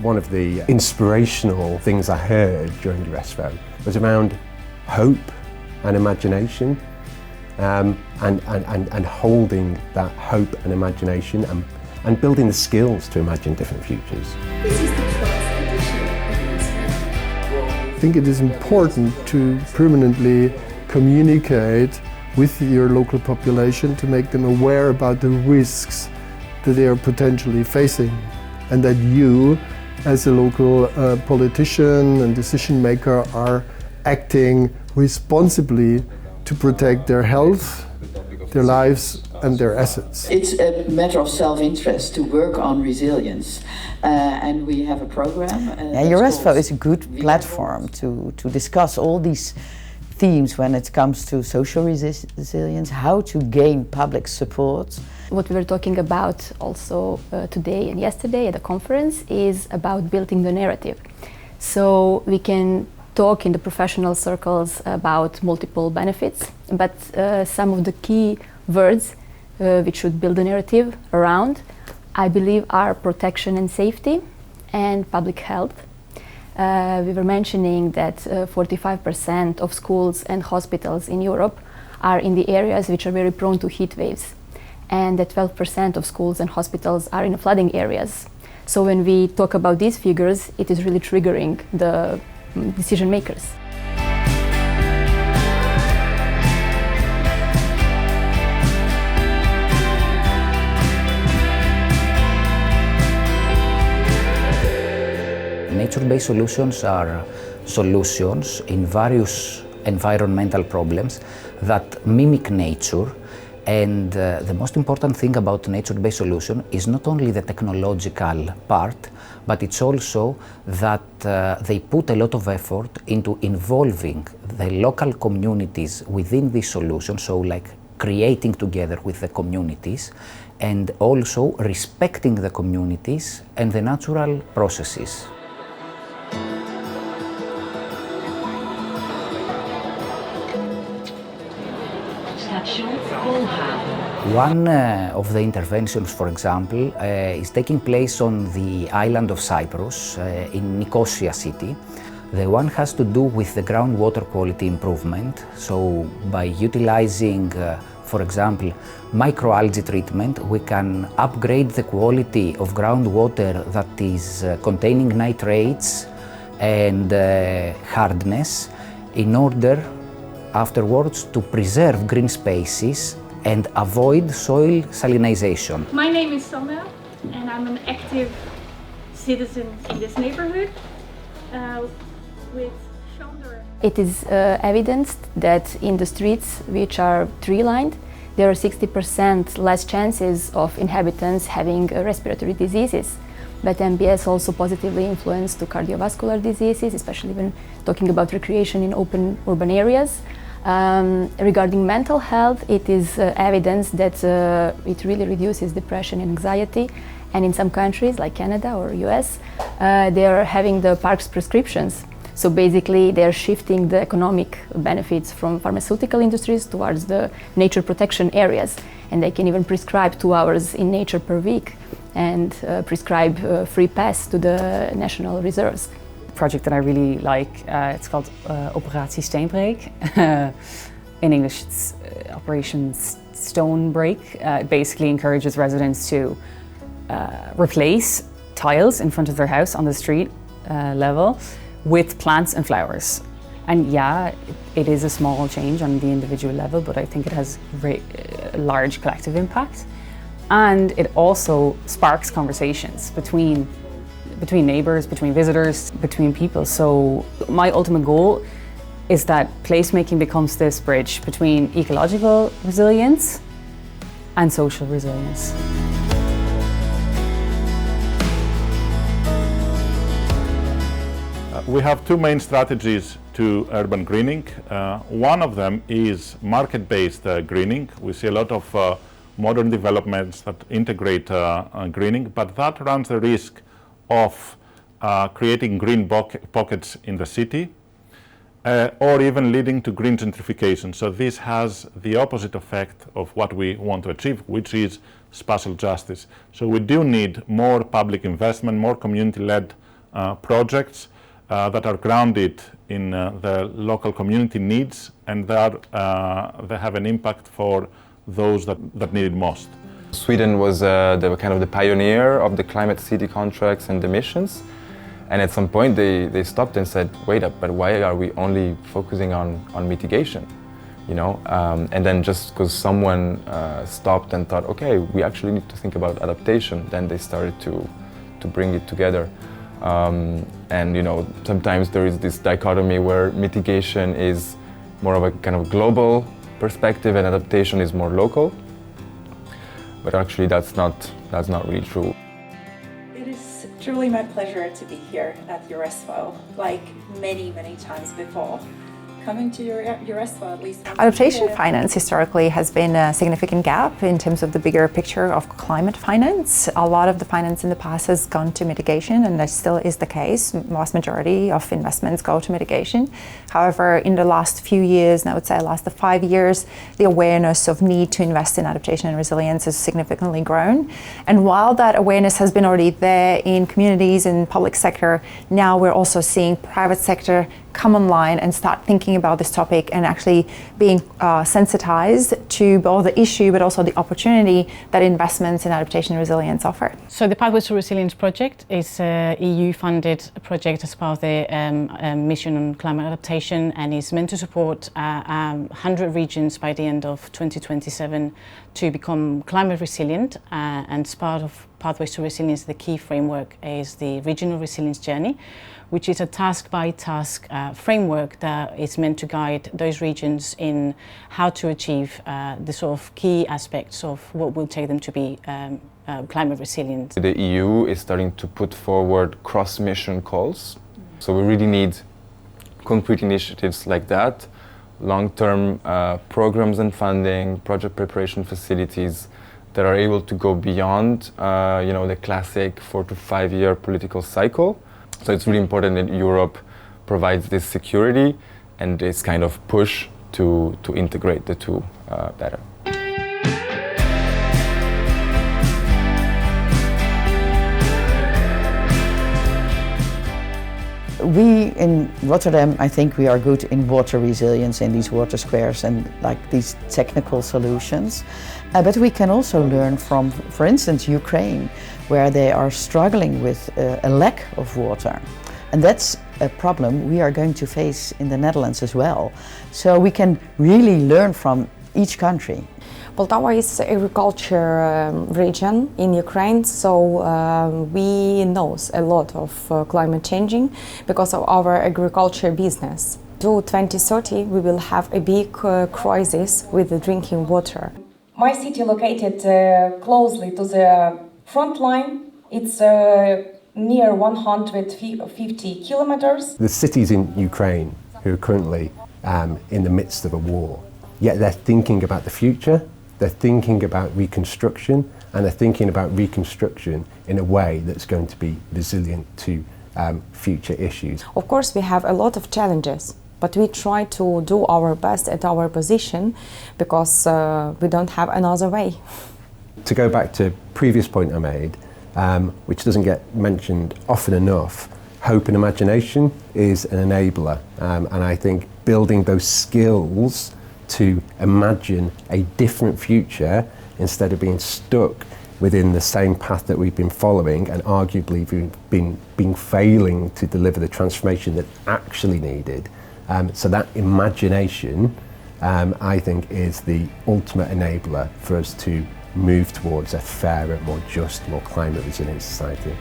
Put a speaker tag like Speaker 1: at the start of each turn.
Speaker 1: One of the inspirational things I heard during EURESFO was around hope and imagination, and holding that hope and imagination and building the skills to imagine different futures.
Speaker 2: This is the 12th edition of EURESFO.
Speaker 3: I think it is important to permanently communicate with your local population to make them aware about the risks that they are potentially facing, and that you, as a local politician and decision maker, are acting responsibly to protect their health, their lives and their assets.
Speaker 4: It's a matter of self-interest to work on resilience, and we have a program.
Speaker 5: EURESFO is a good platform to discuss all these themes when it comes to social resilience, how to gain public support.
Speaker 6: What we were talking about also today and yesterday at the conference is about building the narrative. So we can talk in the professional circles about multiple benefits, but some of the key words which should build the narrative around, I believe, are protection and safety and public health. We were mentioning that 45% of schools and hospitals in Europe are in the areas which are very prone to heat waves, and that 12% of schools and hospitals are in flooding areas. So when we talk about these figures, it is really triggering the decision makers.
Speaker 7: Nature-based solutions are solutions in various environmental problems that mimic nature, and the most important thing about nature-based solution is not only the technological part, but it's also that they put a lot of effort into involving the local communities within this solution, so like creating together with the communities, and also respecting the communities and the natural processes. One of the interventions, for example, is taking place on the island of Cyprus in Nicosia city. The one has to do with the groundwater quality improvement. So by utilizing, for example, microalgae treatment, we can upgrade the quality of groundwater that is containing nitrates and hardness in order afterwards to preserve green spaces and avoid soil salinization.
Speaker 8: My name is Sandra and I'm an active citizen in this neighborhood with shoulder.
Speaker 6: It is evidenced that in the streets which are tree-lined, there are 60% less chances of inhabitants having respiratory diseases. But MBS also positively influenced to cardiovascular diseases, especially when talking about recreation in open urban areas. Regarding mental health, it is evidence that it really reduces depression and anxiety. And in some countries, like Canada or US, they are having the parks prescriptions. So basically, they're shifting the economic benefits from pharmaceutical industries towards the nature protection areas. And they can even prescribe 2 hours in nature per week and prescribe free pass to the national reserves.
Speaker 9: Project that I really like, it's called Operatie Steenbreek. In English, it's Operation Stonebreak. It basically encourages residents to replace tiles in front of their house on the street level with plants and flowers. And yeah, it is a small change on the individual level, but I think it has a large collective impact. And it also sparks conversations between neighbours, between visitors, between people. So my ultimate goal is that placemaking becomes this bridge between ecological resilience and social resilience.
Speaker 10: We have 2 main strategies to urban greening. One of them is market-based greening. We see a lot of modern developments that integrate greening, but that runs the risk of creating green pockets in the city or even leading to green gentrification. So this has the opposite effect of what we want to achieve, which is spatial justice. So we do need more public investment, more community-led projects that are grounded in the local community needs, and they have an impact for those that need it most.
Speaker 11: Sweden was the kind of the pioneer of the climate city contracts and emissions, and at some point they stopped and said, wait up, but why are we only focusing on mitigation? You know, and then just because someone stopped and thought, okay, we actually need to think about adaptation, then they started to bring it together. And you know, sometimes there is this dichotomy where mitigation is more of a kind of global perspective and adaptation is more local. But actually that's not really true.
Speaker 12: It is truly my pleasure to be here at EURESFO, like many times before. Coming to EURESFO at least.
Speaker 13: Adaptation finance historically has been a significant gap in terms of the bigger picture of climate finance. A lot of the finance in the past has gone to mitigation, and that still is the case. Vast majority of investments go to mitigation. However, in the last few years, and I would say last 5 years, the awareness of need to invest in adaptation and resilience has significantly grown. And while that awareness has been already there in communities and public sector, now we're also seeing private sector come online and start thinking about this topic and actually being sensitized to both the issue but also the opportunity that investments in adaptation and resilience offer.
Speaker 9: So the Pathways to Resilience project is an EU-funded project as part of the mission on climate adaptation, and is meant to support 100 regions by the end of 2027 to become climate resilient. And as part of Pathways to Resilience, the key framework is the Regional Resilience Journey, which is a task-by-task framework that is meant to guide those regions in how to achieve the sort of key aspects of what will take them to be climate resilient.
Speaker 11: The EU is starting to put forward cross-mission calls. So we really need concrete initiatives like that, long-term programs and funding, project preparation facilities that are able to go beyond you know, the classic 4 to 5 year political cycle. So it's really important that Europe provides this security and this kind of push to integrate the two better.
Speaker 5: We in Rotterdam, I think we are good in water resilience, in these water squares and like these technical solutions. But we can also learn from, for instance, Ukraine, where they are struggling with a lack of water. And that's a problem we are going to face in the Netherlands as well. So we can really learn from each country.
Speaker 14: Poltava is an agriculture region in Ukraine, so we know a lot of climate changing because of our agriculture business. To 2030, we will have a big crisis with the drinking water.
Speaker 12: My city located closely to the front line. It's near 150 kilometers.
Speaker 1: The cities in Ukraine who are currently in the midst of a war, yet they're thinking about the future, they're thinking about reconstruction, and they're thinking about reconstruction in a way that's going to be resilient to future issues.
Speaker 14: Of course, we have a lot of challenges, but we try to do our best at our position because we don't have another way.
Speaker 1: To go back to previous point I made, which doesn't get mentioned often enough, hope and imagination is an enabler, and I think building those skills to imagine a different future instead of being stuck within the same path that we've been following and arguably we've been failing to deliver the transformation that actually needed. So that imagination, I think, is the ultimate enabler for us to move towards a fairer, more just, more climate resilient society.